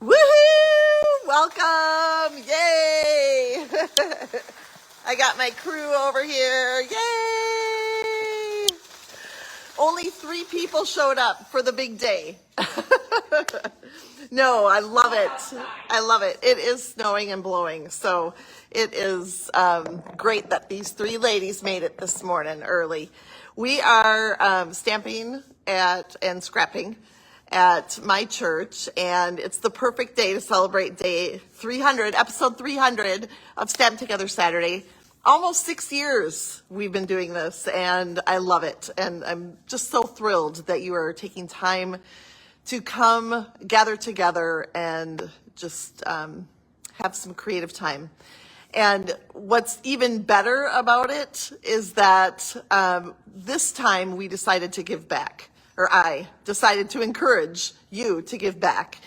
Woohoo! Welcome! Yay! I got my crew over here. Yay! Only 3 people showed up for the big day. No, I love it. I love it. It is snowing and blowing, so it is great that these 3 ladies made it this morning early. We are stamping and scrapping at my church, and it's the perfect day to celebrate day 300, episode 300 of Stamp Together Saturday. Almost 6 years we've been doing this, and I love it. And I'm just so thrilled that you are taking time to come gather together and just have some creative time. And what's even better about it is that this time we decided to give back, or I decided to encourage you to give back.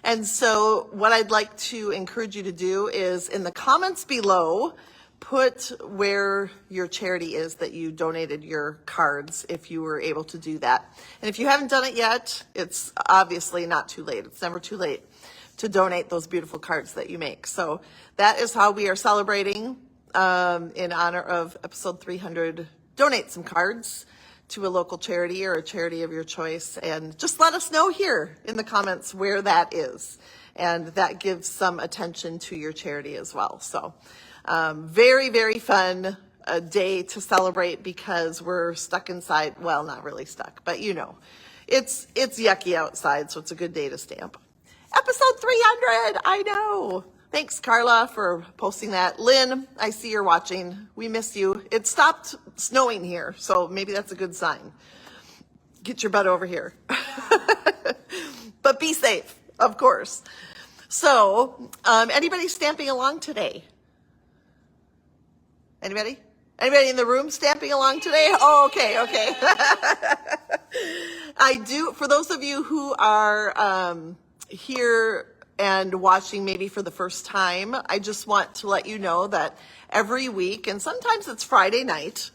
And so what I'd like to encourage you to do is in the comments below, put where your charity is that you donated your cards, if you were able to do that. And if you haven't done it yet, it's obviously not too late. It's never too late to donate those beautiful cards that you make. So that is how we are celebrating in honor of episode 300. Donate some cards to a local charity or a charity of your choice, and just let us know here in the comments where that is. And that gives some attention to your charity as well. So very, very fun day to celebrate because we're stuck inside. Well, not really stuck, but you know, it's yucky outside, so it's a good day to stamp. Episode 300, I know. Thanks, Carla, for posting that. Lynn, I see you're watching. We miss you. It stopped snowing here, so maybe that's a good sign. Get your butt over here. But be safe, of course. So, anybody stamping along today? Anybody? Anybody in the room stamping along today? Oh, okay. I do, for those of you who are here and watching maybe for the first time, I just want to let you know that every week, and sometimes it's Friday night,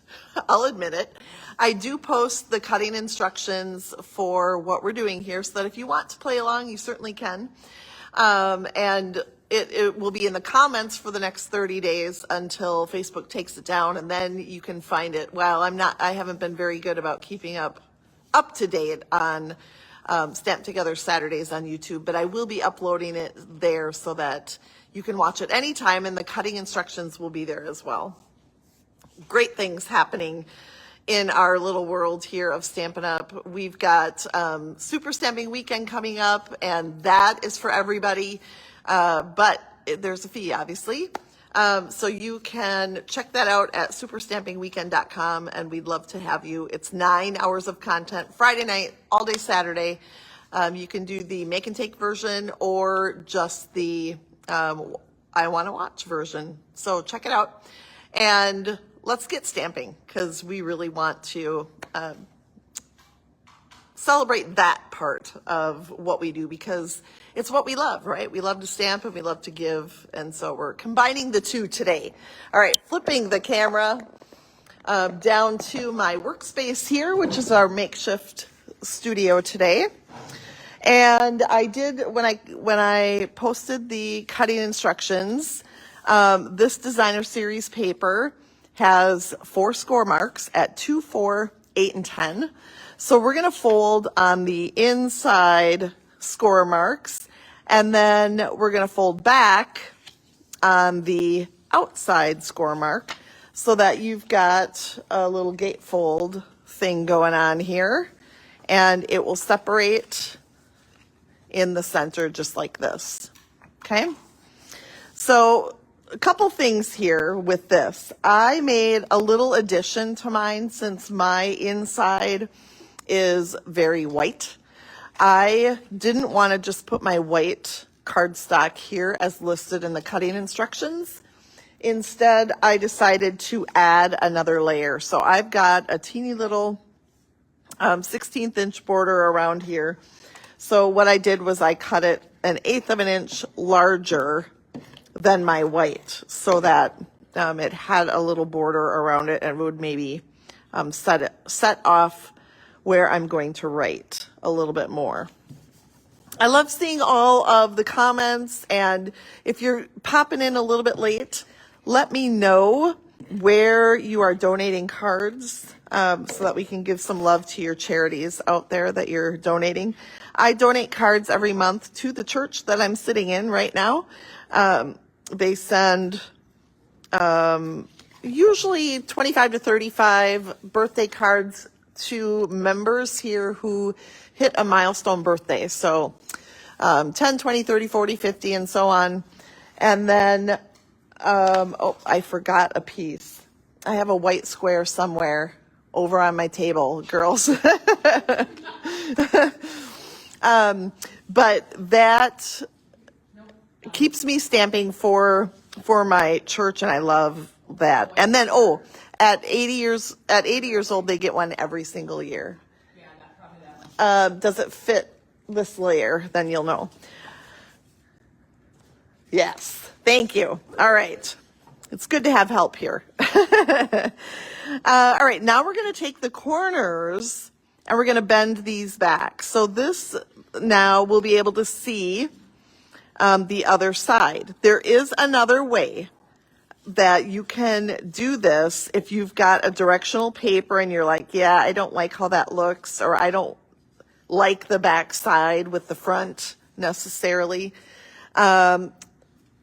I'll admit it, I do post the cutting instructions for what we're doing here, so that if you want to play along, you certainly can. And it will be in the comments for the next 30 days until Facebook takes it down, and then you can find it. Well, I haven't been very good about keeping up to date on Stamp Together Saturdays on YouTube, but I will be uploading it there so that you can watch it anytime, and the cutting instructions will be there as well. Great things happening in our little world here of Stampin' Up. We've got Super Stamping Weekend coming up, and that is for everybody, but there's a fee, obviously. So you can check that out at superstampingweekend.com, and we'd love to have you. It's 9 hours of content, Friday night, all day Saturday. You can do the make and take version or just the I want to watch version. So check it out, and let's get stamping, because we really want to celebrate that part of what we do, because it's what we love, right? We love to stamp and we love to give, and so we're combining the two today. All right, flipping the camera down to my workspace here, which is our makeshift studio today. And I did, when I posted the cutting instructions, this designer series paper has 4 score marks at 2, 4, 8, and 10. So we're going to fold on the inside score marks, and then we're going to fold back on the outside score mark, so that you've got a little gatefold thing going on here, and it will separate in the center just like this. Okay? So a couple things here with this. I made a little addition to mine since my inside is very white. I didn't want to just put my white cardstock here as listed in the cutting instructions. Instead, I decided to add another layer. So I've got a teeny little 16th inch border around here. So what I did was I cut it 1/8 of an inch larger than my white, so that it had a little border around it, and would maybe set off where I'm going to write a little bit more. I love seeing all of the comments, and if you're popping in a little bit late, let me know where you are donating cards, so that we can give some love to your charities out there that you're donating. I donate cards every month to the church that I'm sitting in right now. They send usually 25 to 35 birthday cards to members here who hit a milestone birthday. So 10, 20, 30, 40, 50, and so on. And then, oh, I forgot a piece. I have a white square somewhere over on my table, girls. But that keeps me stamping for my church, and I love that. And then, oh, at 80 years old, they get one every single year. Yeah, probably that one. Does it fit this layer? Then you'll know. Yes, thank you. All right. It's good to have help here. All right, now we're going to take the corners and we're going to bend these back. So this now we'll be able to see the other side. There is another way that you can do this if you've got a directional paper and you're like, yeah, I don't like how that looks, or I don't like the back side with the front necessarily.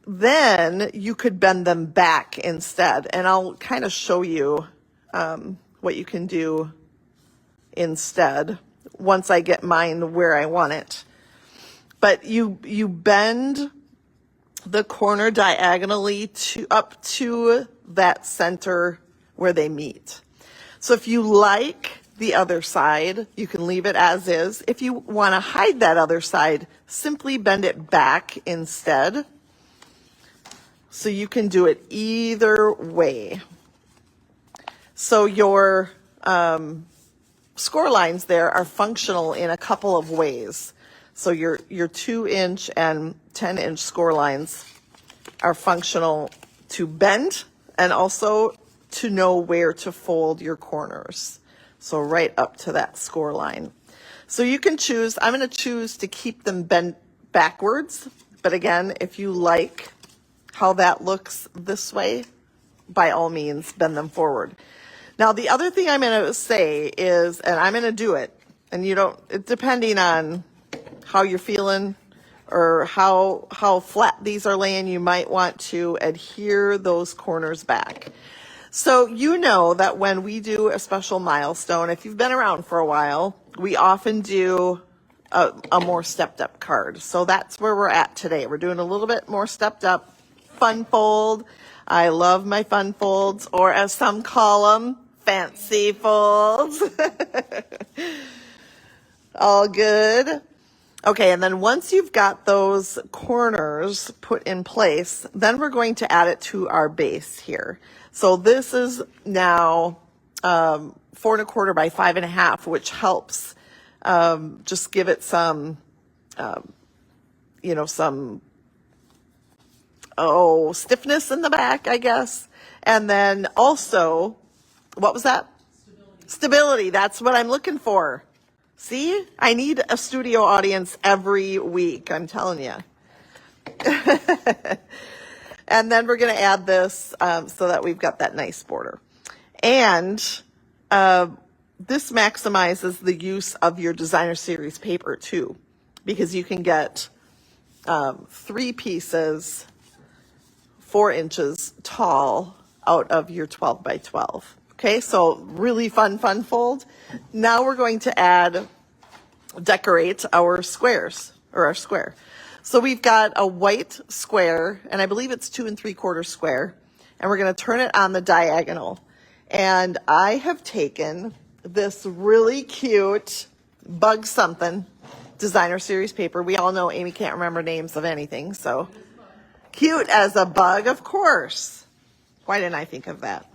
Then you could bend them back instead. And I'll kind of show you what you can do instead once I get mine where I want it. But you bend the corner diagonally up to that center where they meet. So if you like the other side, you can leave it as is. If you want to hide that other side, simply bend it back instead. So you can do it either way. So your score lines there are functional in a couple of ways. So your 2-inch and 10-inch score lines are functional to bend and also to know where to fold your corners. So right up to that score line. So you can choose, I'm going to choose to keep them bent backwards. But again, if you like how that looks this way, by all means, bend them forward. Now, the other thing I'm going to say is, and I'm going to do it, and you don't, depending on how you're feeling or how flat these are laying, you might want to adhere those corners back. So you know that when we do a special milestone, if you've been around for a while, we often do a more stepped up card. So that's where we're at today. We're doing a little bit more stepped up. Fun fold. I love my fun folds, or as some call them, fancy folds. All good. Okay, and then once you've got those corners put in place, then we're going to add it to our base here. So this is now 4 1/4 by 5 1/2, which helps just give it some, some stiffness in the back, I guess. And then also, what was that? Stability. That's what I'm looking for. See, I need a studio audience every week, I'm telling you. And then we're going to add this so that we've got that nice border. And this maximizes the use of your designer series paper too, because you can get 3 pieces 4 inches tall out of your 12 by 12. Okay, so really fun fold. Now we're going to decorate our squares, or our square. So we've got a white square, and I believe it's 2 3/4 square, and we're going to turn it on the diagonal. And I have taken this really cute Bug Something designer series paper. We all know Amy can't remember names of anything, so cute as a bug, of course. Why didn't I think of that?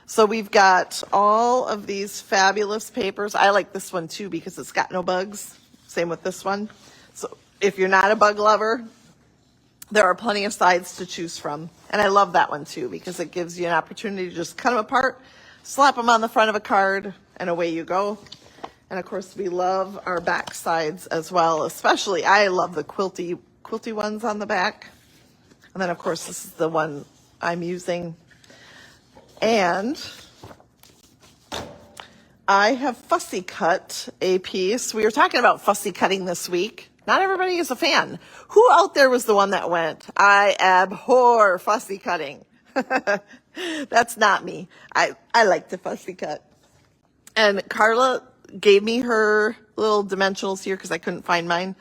So we've got all of these fabulous papers. I like this one too because it's got no bugs. Same with this one. So if you're not a bug lover, there are plenty of sides to choose from. And I love that one too because it gives you an opportunity to just cut them apart, slap them on the front of a card, and away you go. And of course, we love our back sides as well, especially I love the quilty ones on the back. And then of course, this is the one I'm using. And I have fussy cut a piece. We were talking about fussy cutting this week. Not everybody is a fan. Who out there was the one that went, I abhor fussy cutting? That's not me. I like to fussy cut. And Carla gave me her little dimensionals here because I couldn't find mine.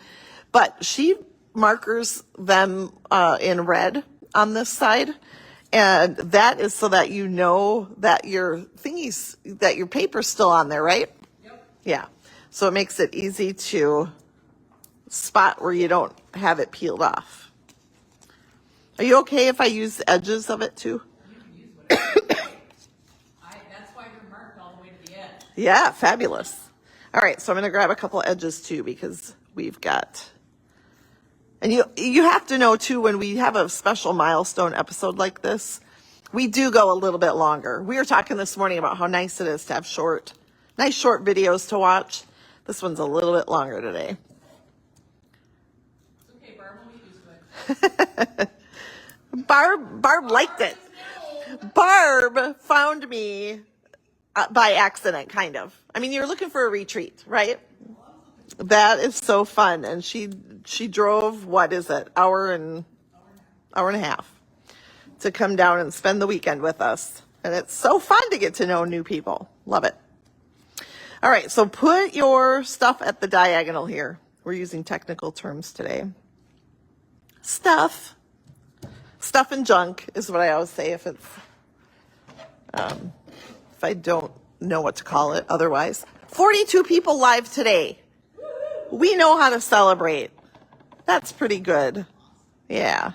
But she markers them in red on this side. And that is so that you know that your that your paper's still on there, right? Yep. Yeah. So it makes it easy to spot where you don't have it peeled off. Are you okay if I use the edges of it too? You can use whatever. That's why they're marked all the way to the edge. Yeah, fabulous. All right, so I'm going to grab a couple edges too because we've got, and you have to know too, when we have a special milestone episode like this, we do go a little bit longer. We were talking this morning about how nice it is to have nice short videos to watch. This one's a little bit longer today. It's okay, Barb will be used to it. Barb liked it. Barb found me by accident, kind of. I mean, you're looking for a retreat, right? That is so fun. And she drove, what is it, hour and a half to come down and spend the weekend with us. And it's so fun to get to know new people. Love it. All right, so put your stuff at the diagonal here. We're using technical terms today. Stuff and junk is what I always say if I don't know what to call it otherwise. 42 people live today. We know how to celebrate. That's pretty good. Yeah.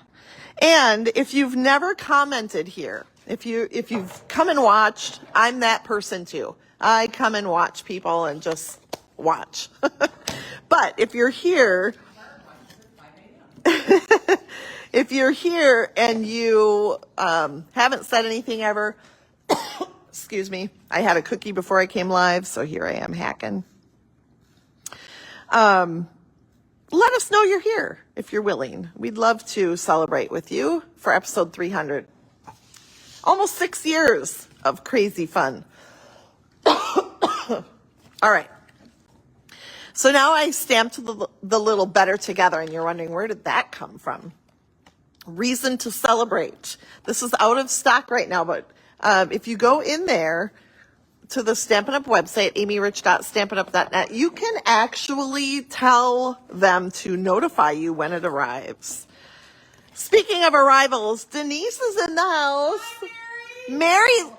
And if you've never commented here, if you've come and watched, I'm that person too. I come and watch people and just watch. But if you're here, if you're here and you haven't said anything ever, excuse me, I had a cookie before I came live, so here I am hacking. Let us know you're here if you're willing. We'd love to celebrate with you for episode 300. Almost 6 years of crazy fun. All right. So now I stamped the little better together, and you're wondering, where did that come from? Reason to celebrate. This is out of stock right now, but if you go in there to the Stampin' Up website, amyrich.stampinup.net, you can actually tell them to notify you when it arrives. Speaking of arrivals, Denise is in the house. Hi,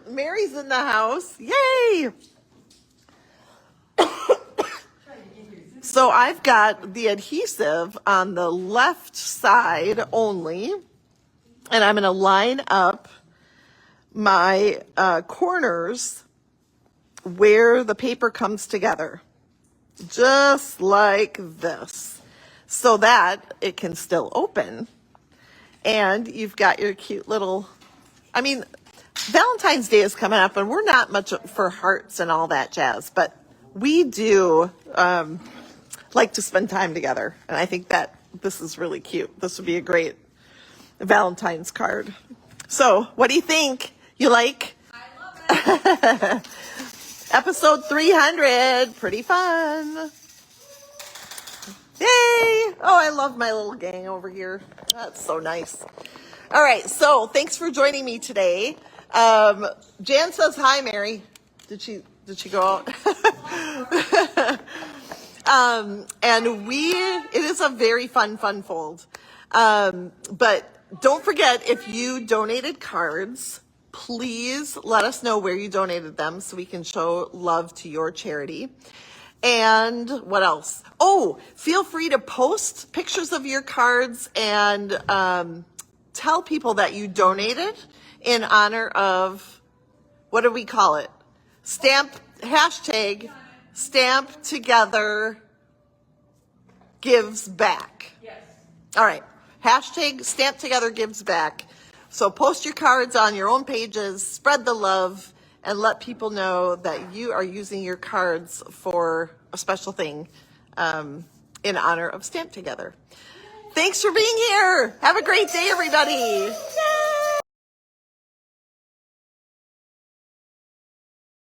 Mary's in the house. Yay! So I've got the adhesive on the left side only, and I'm going to line up my corners where the paper comes together, just like this, so that it can still open. And you've got your cute little, I mean, Valentine's Day is coming up, and we're not much for hearts and all that jazz, but we do like to spend time together. And I think that this is really cute. This would be a great Valentine's card. So what do you think? You like? I love it. Episode 300. Pretty fun. Yay. Oh, I love my little gang over here. That's so nice. All right. So thanks for joining me today. Jan says hi, Mary. Did she go out? And it is a very fun fold. But don't forget, if you donated cards, please let us know where you donated them so we can show love to your charity. And what else? Oh, feel free to post pictures of your cards and tell people that you donated in honor of, what do we call it? Hashtag Stamp Together Gives Back. Yes. All right. Hashtag Stamp Together Gives Back. So post your cards on your own pages, spread the love, and let people know that you are using your cards for a special thing in honor of Stamp Together. Thanks for being here. Have a great day, everybody.